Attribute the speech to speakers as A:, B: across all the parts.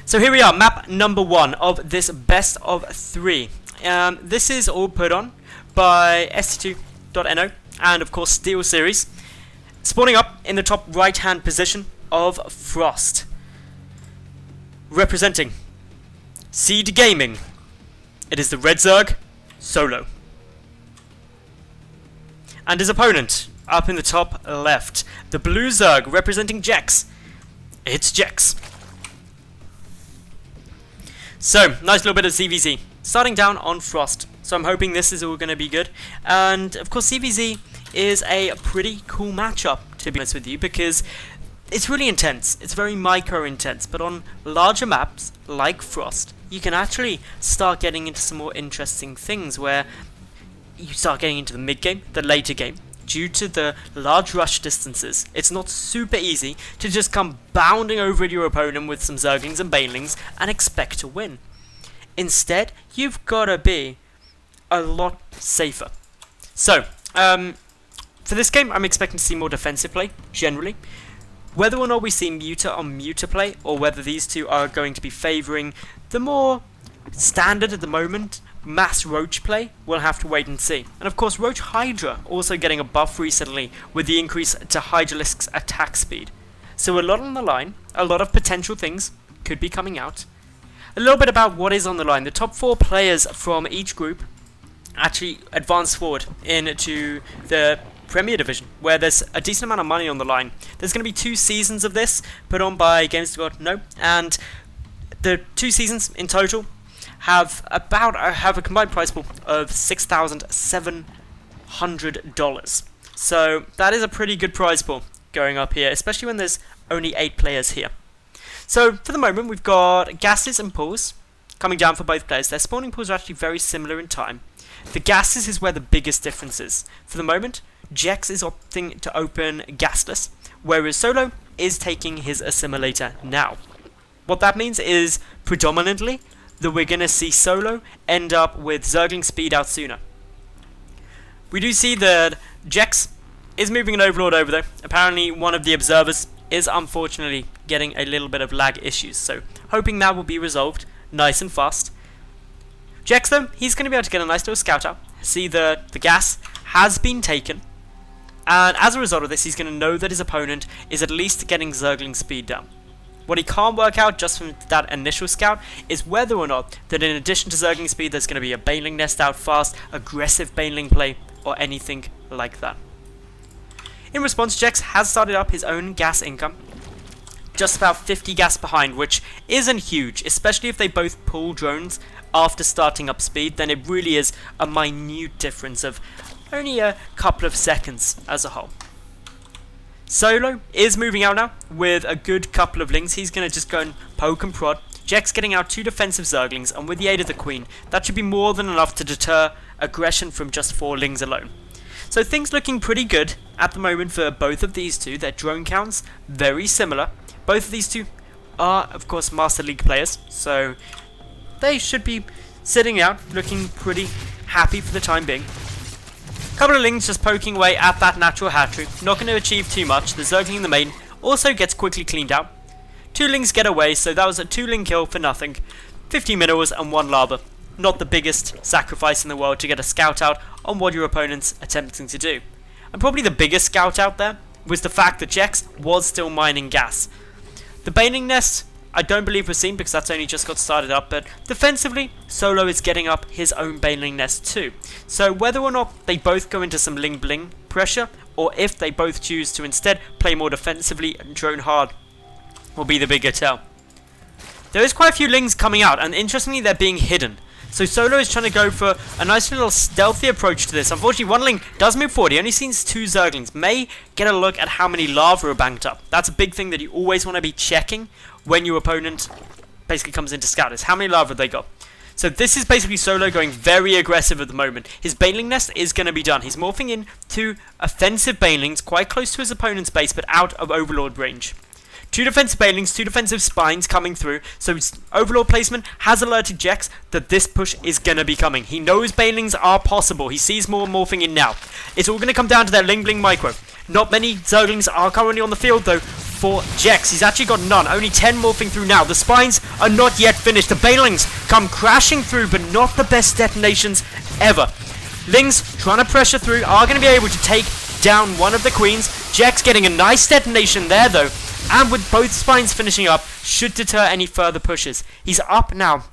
A: So here we are, map number 1 of this best of 3. This is all put on by st2.no and of course Steel Series. Spawning up in the top right hand position of Frost. Representing Seed Gaming, it is the Red ZvZ SolO. And his opponent, up in the top left, the Blue ZvZ representing Kjeks. It's Kjeks. So, nice little bit of ZvZ. Starting down on Frost. So I'm hoping this is all going to be good. And of course ZvZ is a pretty cool matchup, to be honest with you, because it's really intense. It's very micro intense, but on larger maps like Frost, you can actually start getting into some more interesting things where you start getting into the mid game, the later game. Due to the large rush distances, it's not super easy to just come bounding over your opponent with some Zerglings and Banelings and expect to win. Instead, you've got to be a lot safer. So, for this game, I'm expecting to see more defensive play, generally. Whether or not we see Muta on Muta play, or whether these two are going to be favouring the more standard at the moment mass Roach play, we'll have to wait and see. And of course Roach Hydra also getting a buff recently with the increase to Hydralisk's attack speed. So a lot on the line, a lot of potential things could be coming out. A little bit about what is on the line. The top 4 players from each group actually advance forward into the Premier Division, where there's a decent amount of money on the line. There's going to be 2 seasons of this put on by Games to God, and the 2 seasons in total have a combined prize pool of $6,700. So that is a pretty good prize pool going up here, especially when there's only 8 players here. So for the moment we've got gases and pools coming down for both players. Their spawning pools are actually very similar in time. The gases is where the biggest difference is. For the moment, Kjeks is opting to open gasless, whereas SolO is taking his assimilator now. What that means is predominantly that we're going to see SolO end up with Zergling speed out sooner. We do see that Kjeks is moving an Overlord over there. Apparently one of the observers is unfortunately getting a little bit of lag issues, so hoping that will be resolved nice and fast. Kjeks though, he's going to be able to get a nice little scout out, see that the gas has been taken, and as a result of this he's going to know that his opponent is at least getting Zergling speed down. What he can't work out just from that initial scout is whether or not that in addition to Zergling speed there's going to be a Baneling nest out fast, aggressive Baneling play, or anything like that. In response, Kjeks has started up his own gas income, just about 50 gas behind, which isn't huge, especially if they both pull drones after starting up speed. Then it really is a minute difference of only a couple of seconds as a whole. SolO is moving out now with a good couple of lings. He's going to just go and poke and prod. Kjeks getting out 2 defensive Zerglings, and with the aid of the Queen, that should be more than enough to deter aggression from just 4 lings alone. So things looking pretty good at the moment for both of these two. Their drone counts very similar. Both of these two are of course Master League players, so they should be sitting out looking pretty happy for the time being. Couple of lings just poking away at that natural hatchery, not going to achieve too much. The Zergling in the main also gets quickly cleaned out. 2 lings get away, so that was a 2-ling kill for nothing. 50 minerals and 1 lava. Not the biggest sacrifice in the world to get a scout out on what your opponent's attempting to do. And probably the biggest scout out there was the fact that Kjeks was still mining gas. The Baneling nest I don't believe we've seen because that's only just got started up, but defensively, SolO is getting up his own Baneling nest too. So whether or not they both go into some Ling Bling pressure, or if they both choose to instead play more defensively and drone hard, will be the bigger tell. There is quite a few Lings coming out, and interestingly they're being hidden. So SolO is trying to go for a nice little stealthy approach to this. Unfortunately, 1 Ling does move forward. He only sees 2 Zerglings. May get a look at how many lava are banked up. That's a big thing that you always want to be checking when your opponent basically comes into scout, is how many lava they got. So this is basically SolO going very aggressive at the moment. His Baneling nest is going to be done. He's morphing in to offensive Banelings quite close to his opponent's base, but out of Overlord range. 2 defensive Banelings, 2 defensive Spines coming through, so his Overlord placement has alerted Kjeks that this push is going to be coming. He knows Banelings are possible. He sees more morphing in now. It's all going to come down to their Ling Bling micro. Not many Zerglings are currently on the field though for Kjeks. He's actually got none. Only 10 morphing through now. The spines are not yet finished. The Banelings come crashing through, but not the best detonations ever. Lings trying to pressure through are going to be able to take down one of the queens. Kjeks getting a nice detonation there though, and with both spines finishing up, should deter any further pushes. He's up now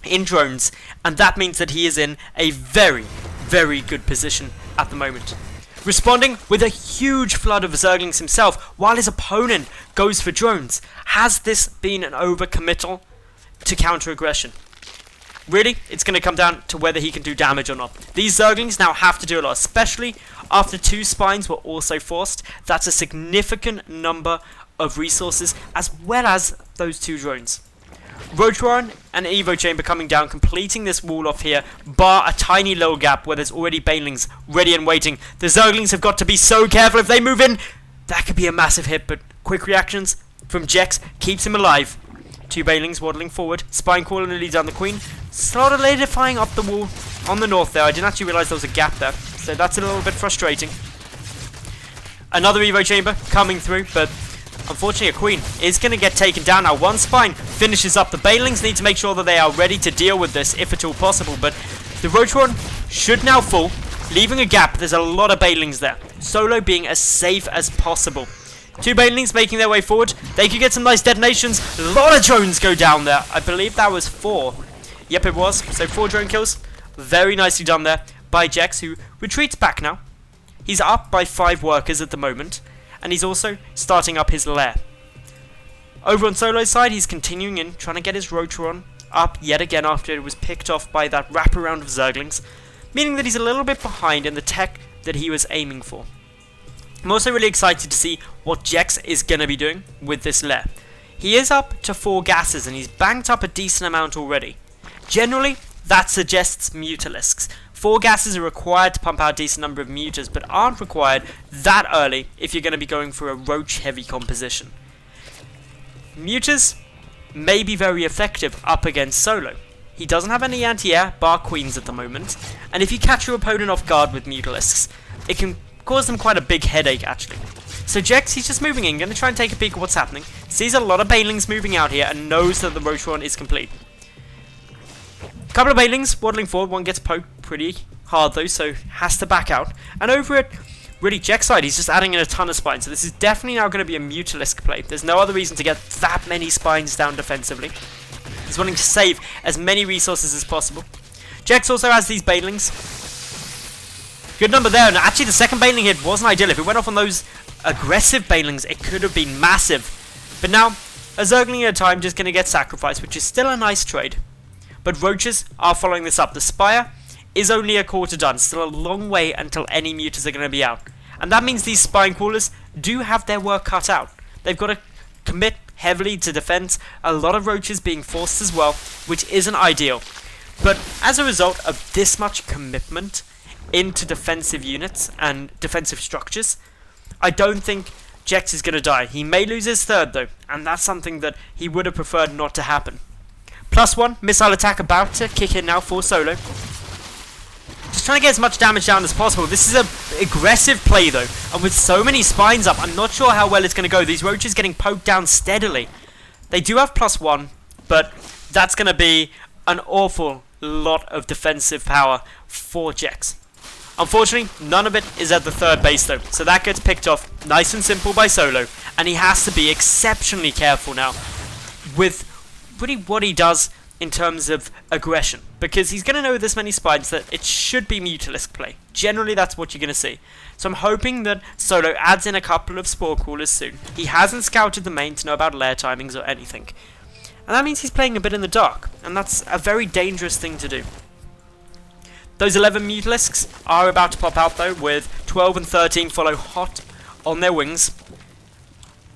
A: in drones, and that means that he is in a very, very good position at the moment. Responding with a huge flood of Zerglings himself, while his opponent goes for drones. Has this been an overcommittal to counter-aggression? Really, it's going to come down to whether he can do damage or not. These Zerglings now have to do a lot, especially after 2 spines were also forced. That's a significant number of resources, as well as those 2 drones. Rotoron and Evo Chamber coming down, completing this wall off here, bar a tiny little gap where there's already Banelings ready and waiting. The Zerglings have got to be so careful if they move in. That could be a massive hit, but quick reactions from Kjeks keeps him alive. 2 Banelings waddling forward, Spine Caller nearly down the Queen, solidifying up the wall on the north there. I didn't actually realise there was a gap there, so that's a little bit frustrating. Another Evo Chamber coming through, but unfortunately, a Queen is going to get taken down now. 1 spine finishes up. The Banelings need to make sure that they are ready to deal with this, if at all possible. But the Rotoron should now fall, leaving a gap. There's a lot of Banelings there. SolO being as safe as possible. 2 Banelings making their way forward. They could get some nice detonations. A lot of drones go down there. I believe that was 4. Yep, it was. So 4 drone kills. Very nicely done there by Kjeks, who retreats back now. He's up by 5 workers at the moment, and he's also starting up his lair. Over on SolO's side, he's continuing in, trying to get his Rotoron up yet again after it was picked off by that wraparound of Zerglings, meaning that he's a little bit behind in the tech that he was aiming for. I'm also really excited to see what Kjeks is going to be doing with this lair. He is up to 4 gases, and he's banked up a decent amount already. Generally, that suggests Mutalisks. 4 gases are required to pump out a decent number of mutas, but aren't required that early if you're going to be going for a roach-heavy composition. Mutas may be very effective up against SolO. He doesn't have any anti-air, bar queens at the moment, and if you catch your opponent off guard with Mutalisks, it can cause them quite a big headache actually. So Kjeks, he's just moving in, going to try and take a peek at what's happening, sees a lot of Banelings moving out here, and knows that the Rotoron is complete. Couple of Banelings waddling forward, one gets poked pretty hard though, so has to back out. And over at really Kjeks' side, he's just adding in a ton of spines, so this is definitely now going to be a Mutalisk play. There's no other reason to get that many spines down defensively. He's wanting to save as many resources as possible. Kjeks also has these Banelings. Good number there, and actually the second Baneling hit wasn't ideal. If it went off on those aggressive Banelings, it could have been massive. But now, a Zergling at a time just going to get sacrificed, which is still a nice trade. But Roaches are following this up. The Spire is only a quarter done. Still a long way until any mutas are going to be out. And that means these Spine Crawlers do have their work cut out. They've got to commit heavily to defense. A lot of Roaches being forced as well, which isn't ideal. But as a result of this much commitment into defensive units and defensive structures, I don't think Kjeks is going to die. He may lose his third though, and that's something that he would have preferred not to happen. +1 missile attack about to kick in now for SolO. Just trying to get as much damage down as possible. This is an aggressive play though, and with so many spines up, I'm not sure how well it's going to go. These Roaches getting poked down steadily. They do have +1, but that's going to be an awful lot of defensive power for Kjeks. Unfortunately, none of it is at the third base though, so that gets picked off nice and simple by SolO, and he has to be exceptionally careful now with really what he does in terms of aggression, because he's going to know with this many spines that it should be Mutalisk play. Generally, that's what you're going to see. So I'm hoping that SolO adds in a couple of Spore Crawlers soon. He hasn't scouted the main to know about lair timings or anything, and that means he's playing a bit in the dark, and that's a very dangerous thing to do. Those 11 Mutalisks are about to pop out though, with 12 and 13 follow hot on their wings.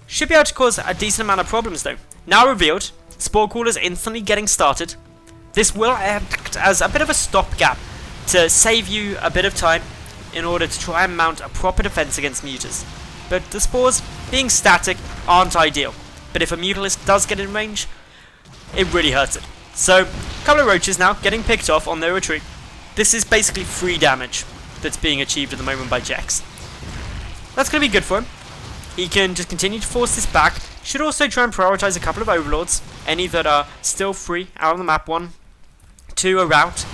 A: Should be able to cause a decent amount of problems though. Now revealed, Spore Crawlers instantly getting started. This will act as a bit of a stopgap to save you a bit of time in order to try and mount a proper defense against mutas. But the spores, being static, aren't ideal. But if a Mutalisk does get in range, it really hurts it. So, a couple of Roaches now getting picked off on their retreat. This is basically free damage that's being achieved at the moment by Kjeks. That's going to be good for him. He can just continue to force this back. Should also try and prioritize a couple of overlords. Any that are still free out on the map. 1, 2 are out.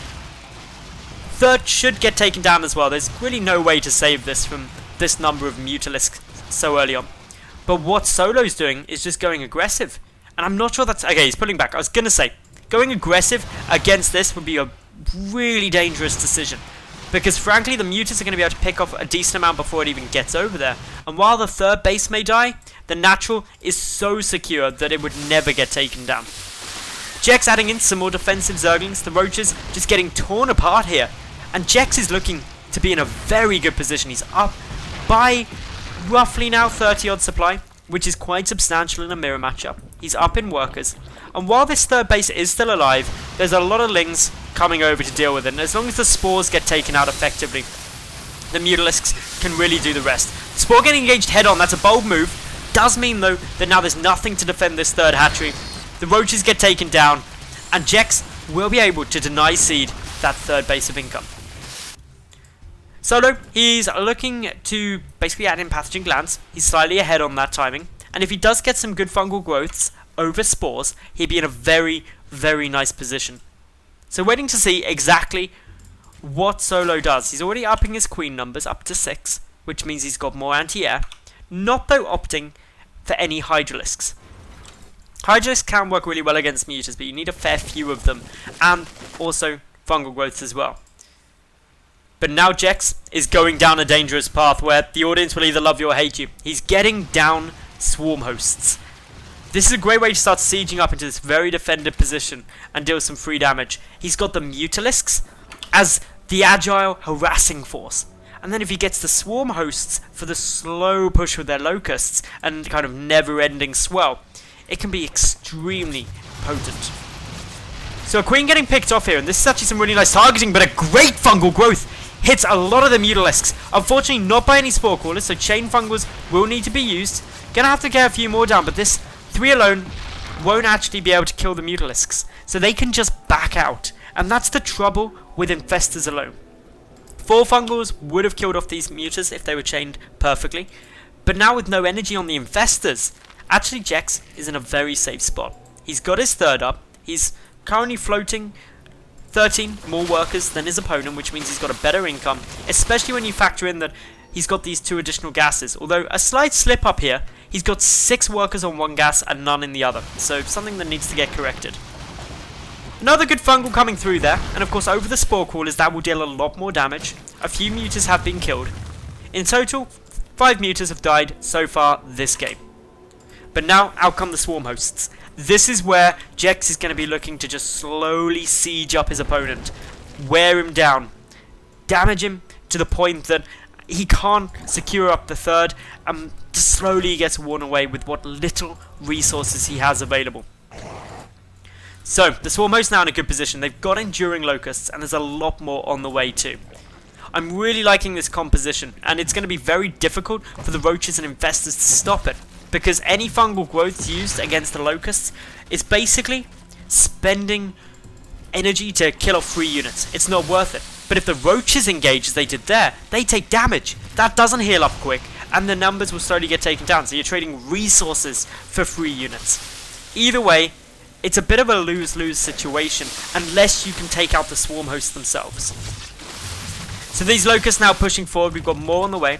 A: Third should get taken down as well. There's really no way to save this from this number of Mutalisks so early on. But what SolO's doing is just going aggressive. And I'm not sure that's... Okay, he's pulling back. I was going to say, going aggressive against this would be a really dangerous decision. Because frankly, the Mutas are going to be able to pick off a decent amount before it even gets over there. And while the third base may die, the natural is so secure that it would never get taken down. Kjeks adding in some more defensive Zerglings. The Roaches just getting torn apart here. And Kjeks is looking to be in a very good position. He's up by roughly now 30 odd supply, which is quite substantial in a mirror matchup. He's up in workers. And while this third base is still alive, there's a lot of Lings coming over to deal with it. And as long as the spores get taken out effectively, the Mutalisks can really do the rest. Spore getting engaged head on, that's a bold move. Does mean though that now there's nothing to defend this third hatchery. The Roaches get taken down, and Kjeks will be able to deny seed that third base of income. SolO, he's looking to basically add in pathogen glands. He's slightly ahead on that timing. And if he does get some good fungal growths over spores, he'd be in a very, very nice position. So waiting to see exactly what SolO does. He's already upping his queen numbers up to 6, which means he's got more anti-air. Not though opting for any Hydralisks. Hydralisks can work really well against Mutas, but you need a fair few of them. And also fungal growths as well. But now Kjeks is going down a dangerous path where the audience will either love you or hate you. He's getting down swarm hosts. This is a great way to start sieging up into this very defended position and deal some free damage. He's got the Mutalisks as the agile harassing force. And then if he gets the swarm hosts for the slow push with their locusts and kind of never-ending swell, it can be extremely potent. So a queen getting picked off here, and this is actually some really nice targeting, but a great fungal growth hits a lot of the Mutalisks. Unfortunately, not by any spore callers, so chain fungals will need to be used. Gonna have to get a few more down, but this 3 alone won't actually be able to kill the Mutalisks. So they can just back out. And that's the trouble with infestors alone. 4 fungals would have killed off these mutas if they were chained perfectly. But now with no energy on the infestors, actually Kjeks is in a very safe spot. He's got his third up. He's currently floating 13 more workers than his opponent, which means he's got a better income, especially when you factor in that he's got these 2 additional gases. Although a slight slip up here, he's got 6 workers on one gas and none in the other, so something that needs to get corrected. Another good fungal coming through there, and of course over the spore crawlers that will deal a lot more damage. A few mutas have been killed. In total, 5 mutas have died so far this game. But now out come the swarm hosts. This is where Kjeks is going to be looking to just slowly siege up his opponent, wear him down, damage him to the point that he can't secure up the third, and slowly he gets worn away with what little resources he has available. So, the swarm hosts now in a good position. They've got enduring locusts, and there's a lot more on the way too. I'm really liking this composition, and it's going to be very difficult for the roaches and infestors to stop it, because any fungal growth used against the locusts is basically spending energy to kill off 3 units. It's not worth it. But if the roaches engage as they did there, they take damage. That doesn't heal up quick, and the numbers will slowly get taken down, so you're trading resources for 3 units. Either way, it's a bit of a lose-lose situation, unless you can take out the swarm hosts themselves. So these locusts now pushing forward, we've got more on the way.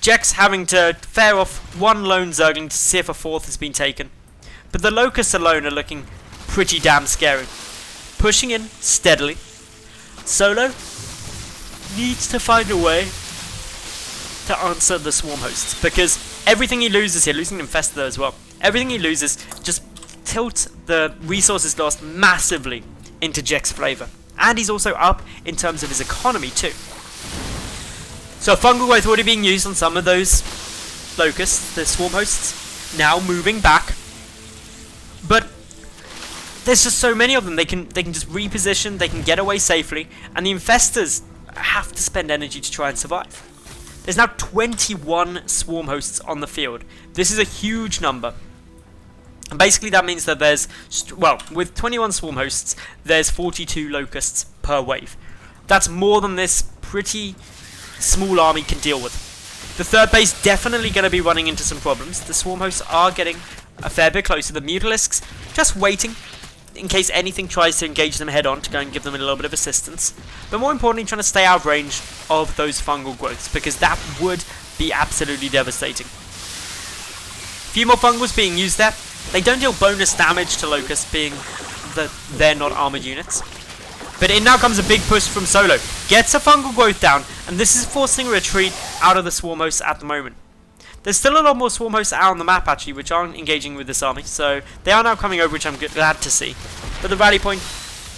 A: Kjeks having to fare off 1 lone Zergling to see if a 4th has been taken. But the locusts alone are looking pretty damn scary. Pushing in steadily. SolO needs to find a way to answer the swarm hosts, because everything he loses here, losing Infestor though as well, everything he loses just tilts the resources lost massively into Kjeks' favour. And he's also up in terms of his economy too. So fungal growth already being used on some of those locusts, the swarm hosts, now moving back. But there's just so many of them, they can just reposition, they can get away safely, and the infestors have to spend energy to try and survive. There's now 21 swarm hosts on the field. This is a huge number. And basically that means that there's, well, with 21 swarm hosts, there's 42 locusts per wave. That's more than this pretty small army can deal with. The third base definitely going to be running into some problems. The swarm hosts are getting a fair bit closer. The Mutalisks just waiting in case anything tries to engage them head on to go and give them a little bit of assistance. But more importantly, trying to stay out of range of those fungal growths, because that would be absolutely devastating. A few more fungals being used there. They don't deal bonus damage to locusts, being that they're not armored units. But in now comes a big push from SolO. Gets a fungal growth down, and this is forcing a retreat out of the swarm hosts at the moment. There's still a lot more swarm hosts out on the map actually, which aren't engaging with this army, so they are now coming over, which I'm glad to see. But the rally point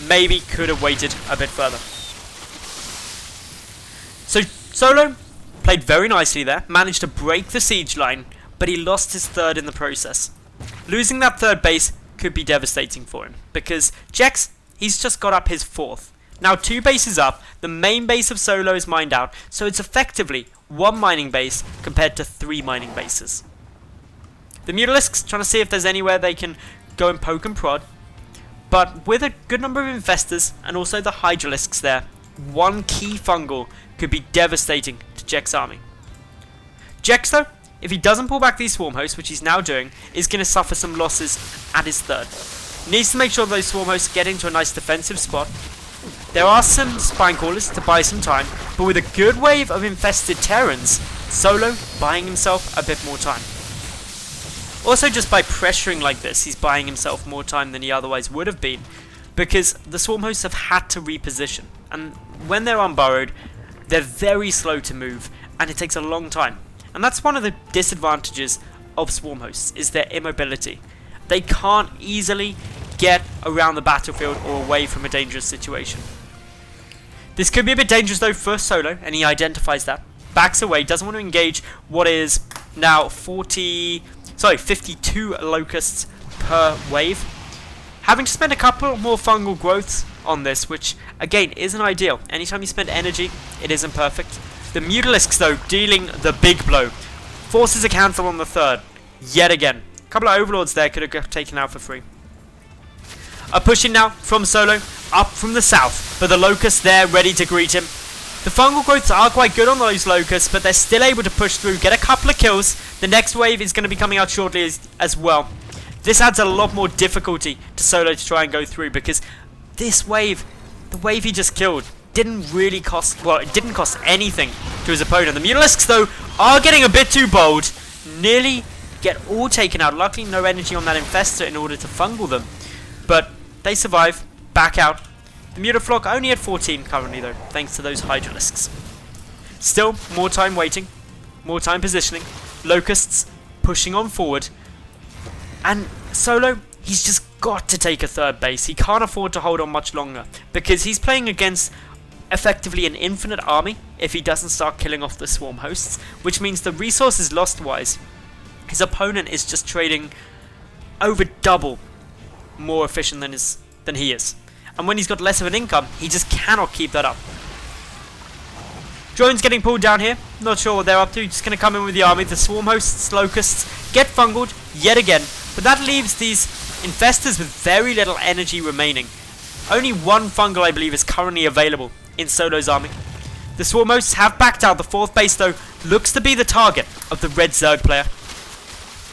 A: maybe could have waited a bit further. So SolO played very nicely there, managed to break the siege line, but he lost his third in the process. Losing that third base could be devastating for him, because Kjeks, he's just got up his fourth. Now 2 bases up, the main base of SolO is mined out, so it's effectively 1 mining base compared to 3 mining bases. The Mutalisks trying to see if there's anywhere they can go and poke and prod, but with a good number of infestors and also the Hydralisks there, 1 key fungal could be devastating to Kjeks' army. Kjeks though, if he doesn't pull back these swarm hosts, which he's now doing, is going to suffer some losses at his third. Needs to make sure those swarm hosts get into a nice defensive spot. There are some spine callers to buy some time, but with a good wave of infested Terrans, SolO buying himself a bit more time. Also, just by pressuring like this, he's buying himself more time than he otherwise would have been, because the swarm hosts have had to reposition, and when they're unburrowed, they're very slow to move, and it takes a long time. And that's one of the disadvantages of swarm hosts, is their immobility. They can't easily get around the battlefield or away from a dangerous situation. This could be a bit dangerous though for SolO, and he identifies that. Backs away, doesn't want to engage what is now 52 locusts per wave. Having to spend a couple more fungal growths on this, which again isn't ideal. Anytime you spend energy, it isn't perfect. The Mutalisks though, dealing the big blow. Forces a cancel on the third, yet again. A couple of overlords there could have got taken out for free. A push in now from SolO, up from the south, but the locusts there ready to greet him. The fungal growths are quite good on those locusts, but they're still able to push through, get a couple of kills. The next wave is going to be coming out shortly as well. This adds a lot more difficulty to SolO to try and go through, because this wave, the wave he just killed, didn't really cost, well, it didn't cost anything to his opponent. The Mutalisks though are getting a bit too bold, nearly get all taken out. Luckily no energy on that infestor in order to fungal them, but they survive, back out. The Mutaflock only at 14 currently though, thanks to those Hydralisks. Still, more time waiting, more time positioning, locusts pushing on forward, and SolO, he's just got to take a third base. He can't afford to hold on much longer, because he's playing against effectively an infinite army if he doesn't start killing off the swarm hosts, which means the resources lost wise, his opponent is just trading over double more efficient than he is. And when he's got less of an income, he just cannot keep that up. Drones getting pulled down here. Not sure what they're up to. Just going to come in with the army. The swarm hosts, locusts, get fungled yet again. But that leaves these infestors with very little energy remaining. Only 1 fungal, I believe, is currently available in SolO's army. The swarm hosts have backed out. The 4th base, though, looks to be the target of the red Zerg player.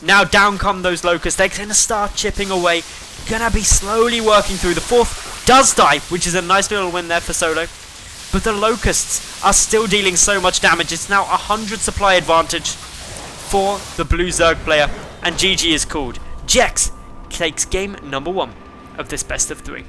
A: Now down come those locusts. They're going to start chipping away. Gonna be slowly working through. The 4th does die, which is a nice little win there for SolO. But the locusts are still dealing so much damage. It's now 100 supply advantage for the blue Zerg player. And GG is called. Kjeks takes game number 1 of this best of 3.